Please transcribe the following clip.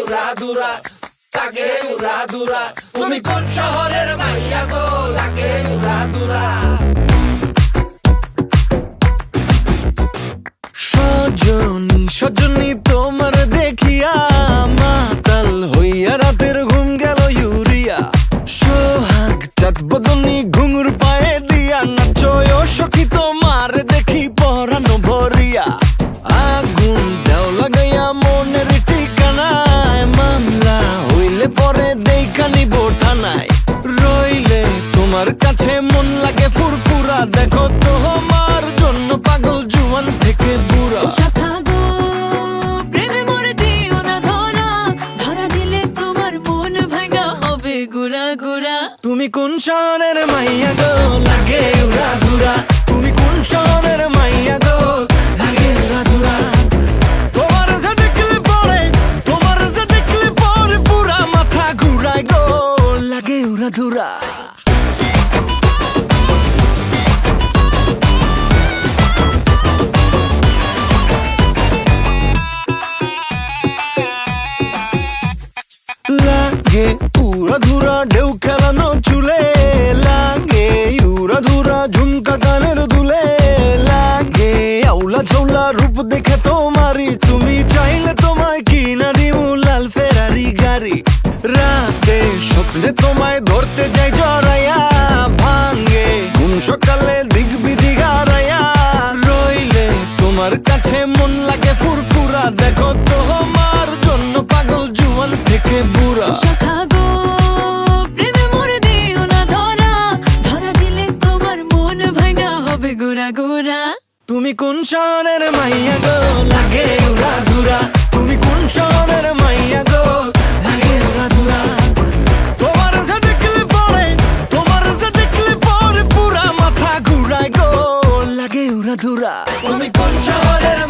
উড়াধুরা, লাগে উড়াধুরা। তুমি কোন শহরের মাইয়া গো, লাগে উড়াধুরা। সজনী সজনী তোমার দেখিয়া মাতাল হইয়া রাতের ঘুম গেল ইউরিয়া। সোহাগ চাঁদ বদনী ঘুঙুর পায়ে দিয়া নাচয় সখী তোমার দেখি পরানো ভরিয়া। আগুন দেও লাগাইয়া মনের ঠিকানায়, মামলা হইলে পরে দেইখা নিব থানায়। রইলে তোমার কাছে মন লাগে ফুরফুরা, দেখো তোমার জন্য পাগল জুয়ান থেকে বুড়া। তুমি কোন শহরের মাইয়া গো, লাগে উড়াধুরা। তুমি কোন শহরের মাইয়া গো, লাগে উড়াধুরা। তোমার যে দেখলে পরে, তোমার যে দেখলে পরে পুরা মাথা ঘুরায় গো, লাগে উড়াধুরা। লাগে উড়াধুরা ঢেউ খেলানো চুলে, লাগে উড়াধুরা ঝুমকা কানের দুলে, লাগে আউলা ঝৌলা রূপ দেখে তোমারি, তুমি চাইলে তোমায় কিনা দিমু লাল ফেরারি গাড়ি। রাতে স্বপ্নে তোমায় ধরতে যাই জড়াইয়া, ভাঙ্গে ঘুম সকালে দিক বিধি গারাইয়া। রইলে তোমার কাছে মন লাগে ফুরফুরা, দেখো তোমার জন্য পাগল জুয়ান থেকে বুড়া। তুমি কোন শহরের মাইয়া গো, লাগে উড়াধুরা। তুমি কোন শহরের মাইয়া গো, লাগে উড়াধুরা। তোমার যে দেখলে পরে, তোমার যে দেখলে পরে পুরা মাথা ঘুরায় গো, লাগে উড়াধুরা। তুমি কোন শহরের